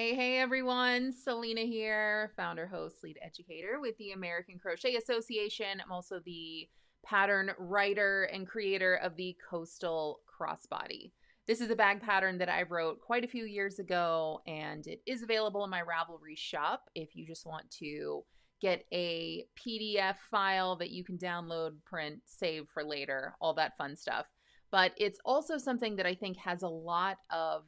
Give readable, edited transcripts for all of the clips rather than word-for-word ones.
Hey everyone, Selena here, founder, host, lead educator with the American Crochet Association. I'm also the pattern writer and creator of the Coastal Crossbody. This is a bag pattern that I wrote quite a few years ago, and it is available in my Ravelry shop if you just want to get a PDF file that you can download, print, save for later, all that fun stuff. But it's also something that I think has a lot of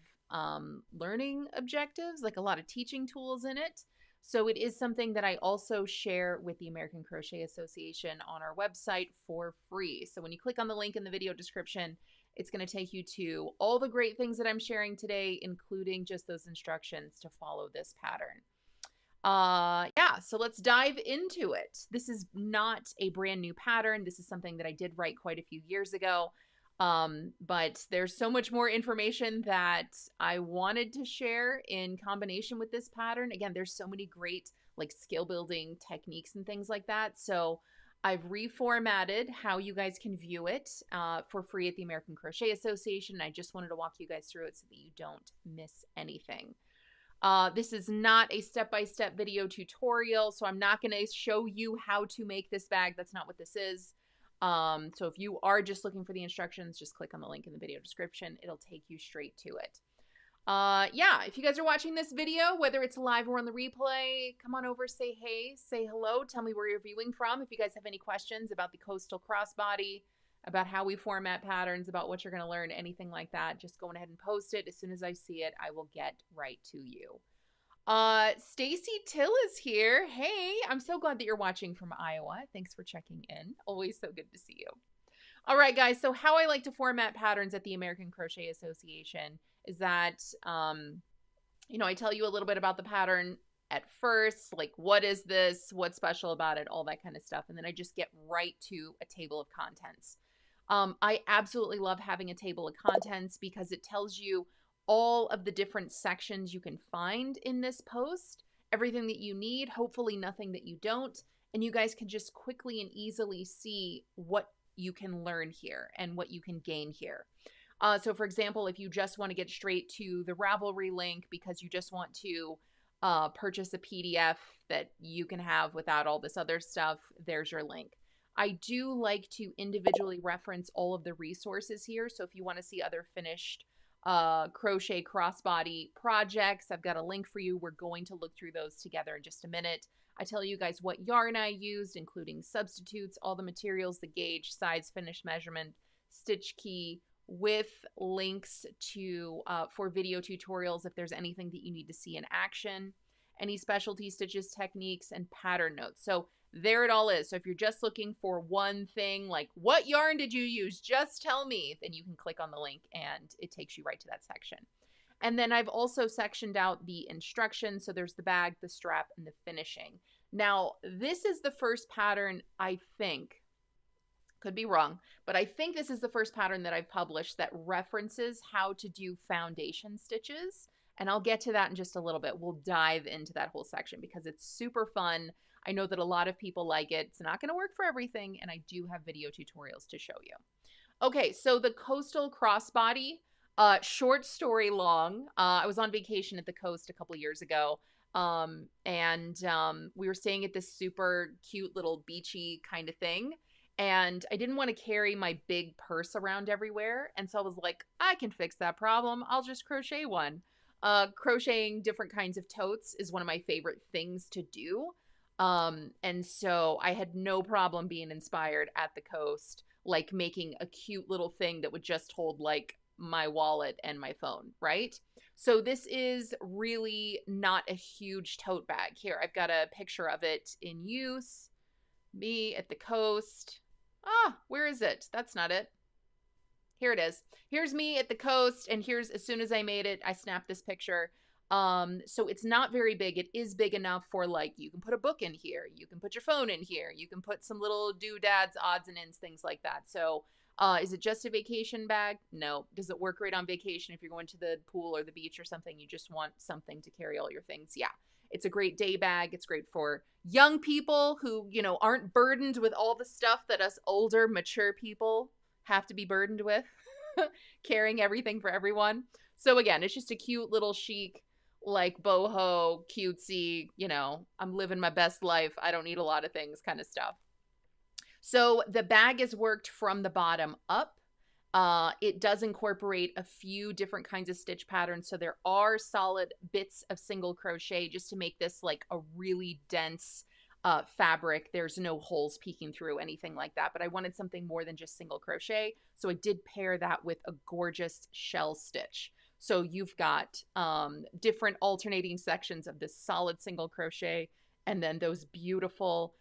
learning objectives, like a lot of teaching tools in it. So it is something that I also share with the American Crochet Association on our website for free. So when you click on the link in the video description, it's going to take you to all the great things that I'm sharing today, including just those instructions to follow this pattern. Yeah, so let's dive into it. This is not a brand new pattern. This is something that I did write quite a few years ago. But there's so much more information that I wanted to share in combination with this pattern. Again, there's so many great like skill building techniques and things like that. So I've reformatted how you guys can view it for free at the American Crochet Association. I just wanted to walk you guys through it so that you don't miss anything. This is not a step-by-step video tutorial, so I'm not going to show you how to make this bag. That's not what this is. So if you are just looking for the instructions, just click on the link in the video description. It'll take you straight to it. Yeah, if you guys are watching this video, whether it's live or on the replay, come on over, say hey, say hello, tell me where you're viewing from. If you guys have any questions about the Coastal Crossbody, about how we format patterns, about what you're going to learn, anything like that, just go ahead and post it. As soon as I see it, I will get right to you. Stacy Till is here. Hey, I'm so glad that you're watching from Iowa. Thanks for checking in. Always so good to see you. All right, guys. So how I like to format patterns at the American Crochet Association is that, I tell you a little bit about the pattern at first, like what is this, what's special about it, all that kind of stuff. And then I just get right to a table of contents. I absolutely love having a table of contents because it tells you all of the different sections you can find in this post, everything that you need, hopefully nothing that you don't, and you guys can just quickly and easily see what you can learn here and what you can gain here. So for example, if you just want to get straight to the Ravelry link because you just want to purchase a PDF that you can have without all this other stuff, there's your link. I do like to individually reference all of the resources here. So if you want to see other finished crochet crossbody projects, I've got a link for you. We're going to look through those together in just a minute. I tell you guys what yarn I used, including substitutes, all the materials, the gauge, size, finish measurement, stitch key, with links to for video tutorials if there's anything that you need to see in action, any specialty stitches, techniques, and pattern notes. So there it all is. So if you're just looking for one thing, like what yarn did you use? Just tell me. Then you can click on the link and it takes you right to that section. And then I've also sectioned out the instructions. So there's the bag, the strap, and the finishing. Now, this is the first pattern, I think, could be wrong, but I think this is the first pattern that I've published that references how to do foundation stitches. And I'll get to that in just a little bit. We'll dive into that whole section because it's super fun. I know that a lot of people like it. It's not going to work for everything, and I do have video tutorials to show you. Okay, so the Coastal Crossbody, short story long. I was on vacation at the coast a couple years ago, and we were staying at this super cute little beachy kind of thing, and I didn't want to carry my big purse around everywhere, and so I was like, I can fix that problem. I'll just crochet one. Crocheting different kinds of totes is one of my favorite things to do. And so I had no problem being inspired at the coast, like making a cute little thing that would just hold like my wallet and my phone, right? So this is really not a huge tote bag. Here, I've got a picture of it in use. Me at the coast. Ah, where is it? That's not it. Here it is. Here's me at the coast, and here's, as soon as I made it, I snapped this picture. So it's not very big. It is big enough for, like, you can put a book in here, you can put your phone in here, you can put some little doodads, odds and ends, things like that. So is it just a vacation bag? No. Does it work great on vacation if you're going to the pool or the beach or something? You just want something to carry all your things. Yeah. It's a great day bag. It's great for young people who, aren't burdened with all the stuff that us older, mature people have to be burdened with, carrying everything for everyone. So again, it's just a cute little chic like boho, cutesy, you know, I'm living my best life. I don't need a lot of things kind of stuff. So the bag is worked from the bottom up. It does incorporate a few different kinds of stitch patterns. So there are solid bits of single crochet just to make this like a really dense fabric. There's no holes peeking through, anything like that. But I wanted something more than just single crochet. So I did pair that with a gorgeous shell stitch. So you've got different alternating sections of this solid single crochet and then those beautiful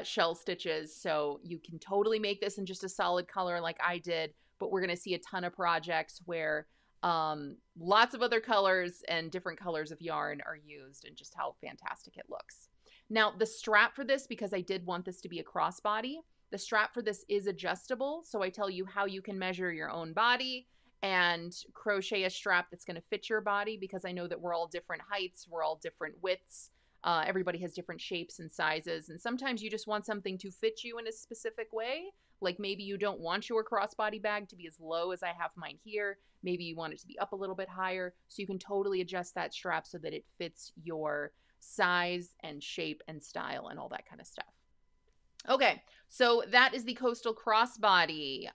shell stitches. So you can totally make this in just a solid color like I did, but we're going to see a ton of projects where lots of other colors and different colors of yarn are used and just how fantastic it looks. Now the strap for this, because I did want this to be a crossbody, the strap for this is adjustable. So I tell you how you can measure your own body and crochet a strap that's going to fit your body, because I know that we're all different heights, we're all different widths. Everybody has different shapes and sizes, and sometimes you just want something to fit you in a specific way. Like maybe you don't want your crossbody bag to be as low as I have mine here. Maybe you want it to be up a little bit higher. So you can totally adjust that strap so that it fits your size and shape and style and all that kind of stuff. Okay, so that is the Coastal Crossbody.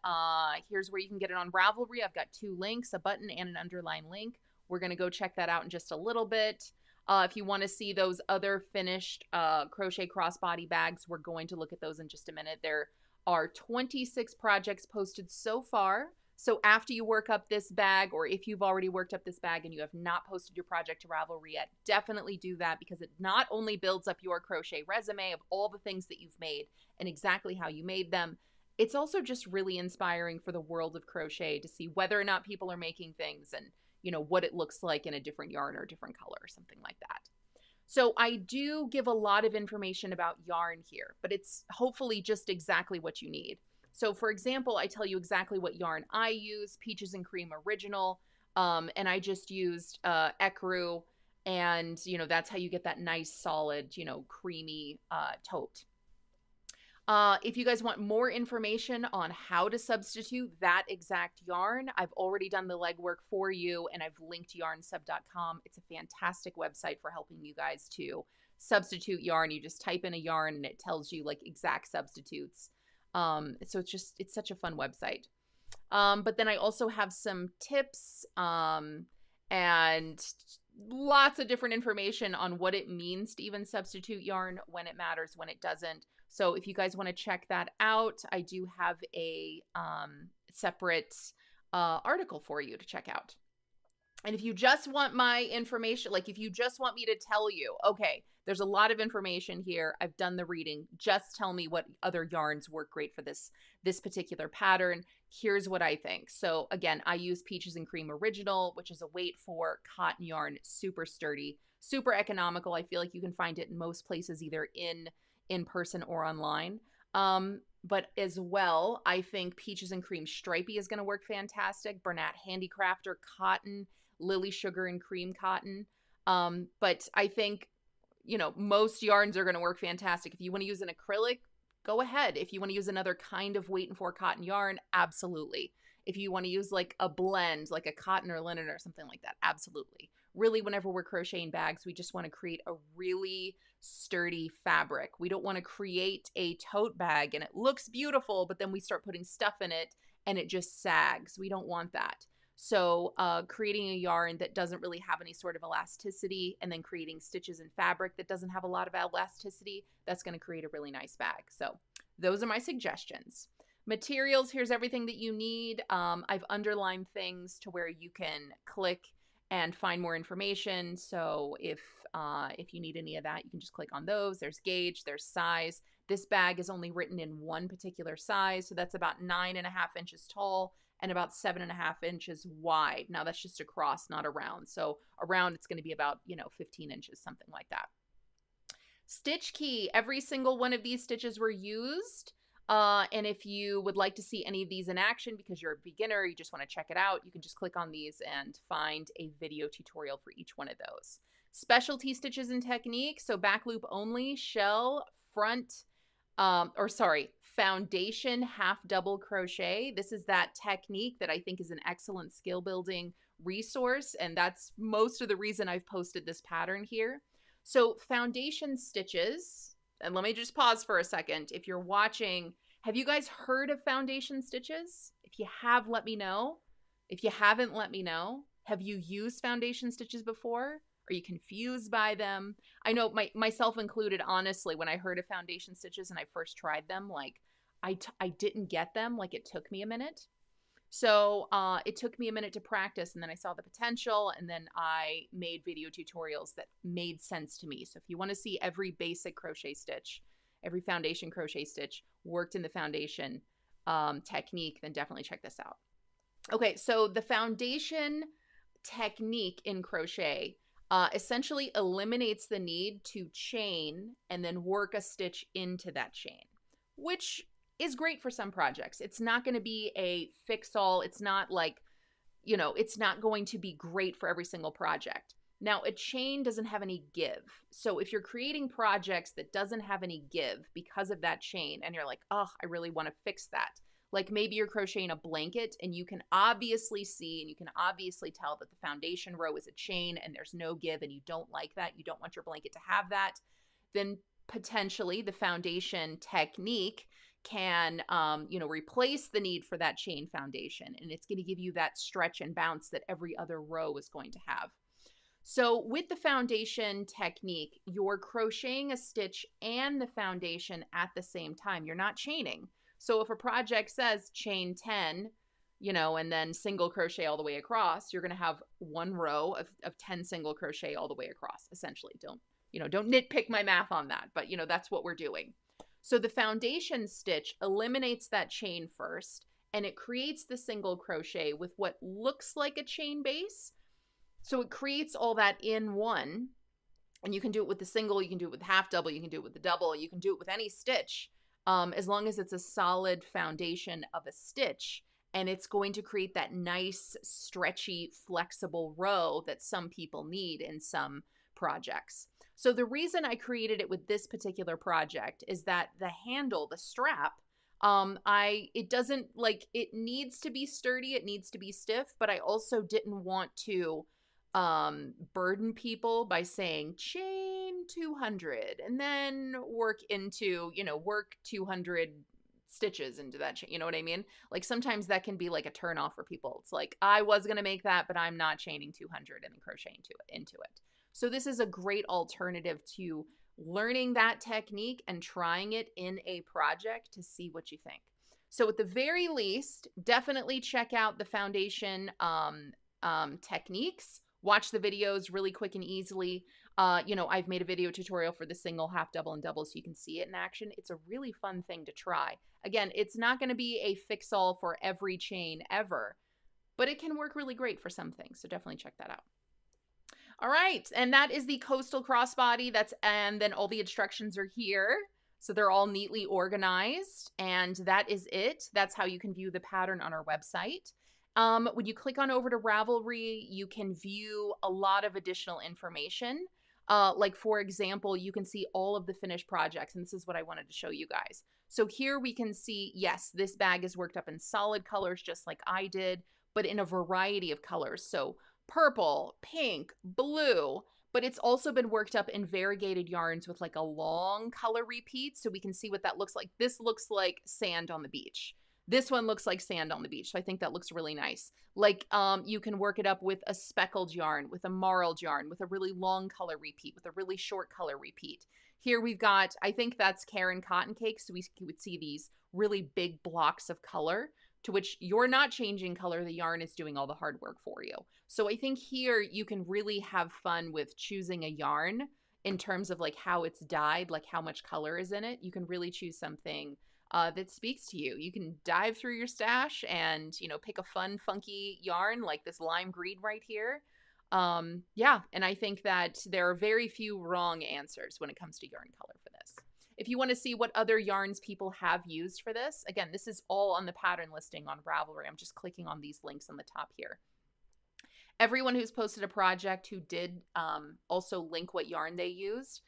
Here's where you can get it on Ravelry. I've got 2 links, a button and an underline link. We're going to go check that out in just a little bit. If you want to see those other finished crochet crossbody bags, we're going to look at those in just a minute. There are 26 projects posted so far. So after you work up this bag, or if you've already worked up this bag and you have not posted your project to Ravelry yet, definitely do that, because it not only builds up your crochet resume of all the things that you've made and exactly how you made them, it's also just really inspiring for the world of crochet to see whether or not people are making things and, you know, what it looks like in a different yarn or a different color or something like that. So I do give a lot of information about yarn here, but it's hopefully just exactly what you need. So for example, I tell you exactly what yarn I use, Peaches and Cream Original, and I just used ecru, and, you know, that's how you get that nice solid, you know, creamy tote. If you guys want more information on how to substitute that exact yarn, I've already done the legwork for you, and I've linked yarnsub.com. It's a fantastic website for helping you guys to substitute yarn. You just type in a yarn and it tells you like exact substitutes. So it's such a fun website. But then I also have some tips and lots of different information on what it means to even substitute yarn, when it matters, when it doesn't. So if you guys want to check that out, I do have a separate article for you to check out. And if you just want my information, like if you just want me to tell you, okay, there's a lot of information here, I've done the reading, just tell me what other yarns work great for this particular pattern. Here's what I think. So again, I use Peaches and Cream Original, which is a weight 4 cotton yarn, super sturdy, super economical. I feel like you can find it in most places, either in person or online. But as well, I think Peaches and Cream Stripey is going to work fantastic. Bernat Handicrafter Cotton, Lily Sugar and Cream Cotton. But I think, you know, most yarns are going to work fantastic. If you want to use an acrylic, go ahead. If you want to use another kind of weight and 4 cotton yarn, absolutely. If you want to use like a blend, like a cotton or linen or something like that, absolutely. Really, whenever we're crocheting bags, we just want to create a really sturdy fabric. We don't want to create a tote bag and it looks beautiful, but then we start putting stuff in it and it just sags. We don't want that. So creating a yarn that doesn't really have any sort of elasticity, and then creating stitches and fabric that doesn't have a lot of elasticity, that's going to create a really nice bag. So those are my suggestions. Materials, here's everything that you need. I've underlined things to where you can click and find more information. So if you need any of that, you can just click on those. There's gauge, there's size. This bag is only written in one particular size, so that's about 9.5 inches tall and about 7.5 inches wide. Now that's just across, not around. So around, it's going to be about, 15 inches, something like that. Stitch key. Every single one of these stitches were used. And if you would like to see any of these in action because you're a beginner, you just want to check it out, you can just click on these and find a video tutorial for each one of those. Specialty stitches and technique. So back loop only, shell, front, foundation half double crochet. This is that technique that I think is an excellent skill building, resource, and that's most of the reason I've posted this pattern here. So foundation stitches, and let me just pause for a second. If you're watching, have you guys heard of foundation stitches? If you have, let me know. If you haven't, let me know. Have you used foundation stitches before? Are you confused by them? I know myself included, honestly, when I heard of foundation stitches and I first tried them, like I didn't get them. Like it took me a minute. So it took me a minute to practice, and then I saw the potential, and then I made video tutorials that made sense to me. So if you want to see every basic crochet stitch, every foundation crochet stitch worked in the foundation technique, then definitely check this out. Okay, so the foundation technique in crochet essentially eliminates the need to chain and then work a stitch into that chain, which is great for some projects. It's not going to be a fix-all. It's not like, you know, it's not going to be great for every single project. Now, a chain doesn't have any give. So if you're creating projects that doesn't have any give because of that chain, and you're like, oh, I really want to fix that. Like maybe you're crocheting a blanket and you can obviously see and you can obviously tell that the foundation row is a chain and there's no give, and you don't like that. You don't want your blanket to have that. Then potentially the foundation technique can, replace the need for that chain foundation. And it's going to give you that stretch and bounce that every other row is going to have. So with the foundation technique, you're crocheting a stitch and the foundation at the same time. You're not chaining. So if a project says chain 10, and then single crochet all the way across, you're going to have one row of 10 single crochet all the way across, essentially. Don't nitpick my math on that, but that's what we're doing. So the foundation stitch eliminates that chain first, and it creates the single crochet with what looks like a chain base. So it creates all that in one, and you can do it with the single, you can do it with half double, you can do it with the double, you can do it with any stitch, as long as it's a solid foundation of a stitch, and it's going to create that nice, stretchy, flexible row that some people need in some projects. So the reason I created it with this particular project is that the handle, the strap, it needs to be sturdy, it needs to be stiff, but I also didn't want to burden people by saying chain 200 and then work 200 stitches into that chain. You know what I mean? Like sometimes that can be like a turn off for people. It's like, I was going to make that, but I'm not chaining 200 and then crocheting into it. So this is a great alternative to learning that technique and trying it in a project to see what you think. So at the very least, definitely check out the foundation techniques. Watch the videos really quick and easily. I've made a video tutorial for the single, half double, and double so you can see it in action. It's a really fun thing to try. Again, it's not going to be a fix-all for every chain ever, but it can work really great for some things. So definitely check that out. All right, and that is the Coastal Crossbody. And then all the instructions are here. So they're all neatly organized, and that is it. That's how you can view the pattern on our website. When you click on over to Ravelry, you can view a lot of additional information. Like for example, you can see all of the finished projects, and this is what I wanted to show you guys. So here we can see, yes, this bag is worked up in solid colors just like I did, but in a variety of colors. So purple, pink, blue, but it's also been worked up in variegated yarns with like a long color repeat. So we can see what that looks like. This looks like sand on the beach. This one looks like sand on the beach. So I think that looks really nice. Like you can work it up with a speckled yarn, with a marled yarn, with a really long color repeat, with a really short color repeat. Here we've got, I think that's Karen cotton cake. So we would see these really big blocks of color to which you're not changing color. The yarn is doing all the hard work for you. So I think here you can really have fun with choosing a yarn in terms of like how it's dyed, like how much color is in it. You can really choose something that speaks to you. You can dive through your stash and, pick a fun, funky yarn like this lime green right here. Yeah, and I think that there are very few wrong answers when it comes to yarn color for this. If you want to see what other yarns people have used for this, again, this is all on the pattern listing on Ravelry. I'm just clicking on these links on the top here. Everyone who's posted a project who did also link what yarn they used.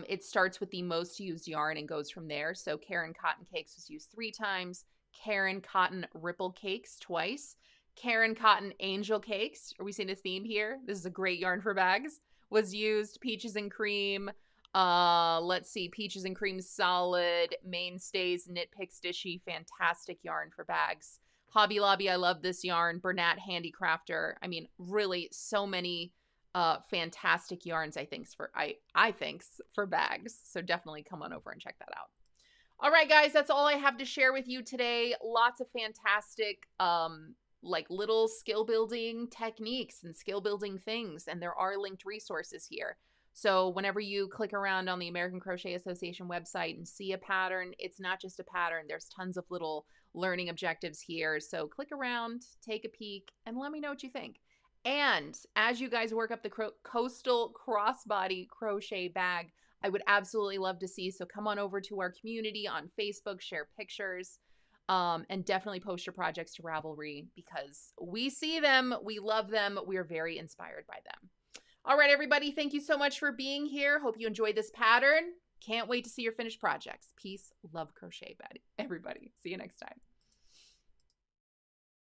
It starts with the most used yarn and goes from there. So Karen Cotton Cakes was used 3 times, Karen Cotton Ripple Cakes twice, Karen Cotton Angel Cakes. Are we seeing a theme here? This is a great yarn for bags. Was used. Peaches and Cream. Let's see. Peaches and Cream Solid. Mainstays. Knit Picks Dishy. Fantastic yarn for bags. Hobby Lobby. I love this yarn. Bernat Handicrafter. I mean, really so many fantastic yarns, I think, for bags. So definitely come on over and check that out. All right, guys, that's all I have to share with you today. Lots of fantastic like little skill building techniques and skill building things, and there are linked resources here. So whenever you click around on the American Crochet Association website and see a pattern, it's not just a pattern. There's tons of little learning objectives here. So click around, take a peek, and let me know what you think. And as you guys work up the Coastal Crossbody Crochet Bag, I would absolutely love to see. So come on over to our community on Facebook, share pictures, and definitely post your projects to Ravelry because we see them, we love them, we are very inspired by them. All right, everybody, thank you so much for being here. Hope you enjoyed this pattern. Can't wait to see your finished projects. Peace, love, crochet, everybody. See you next time.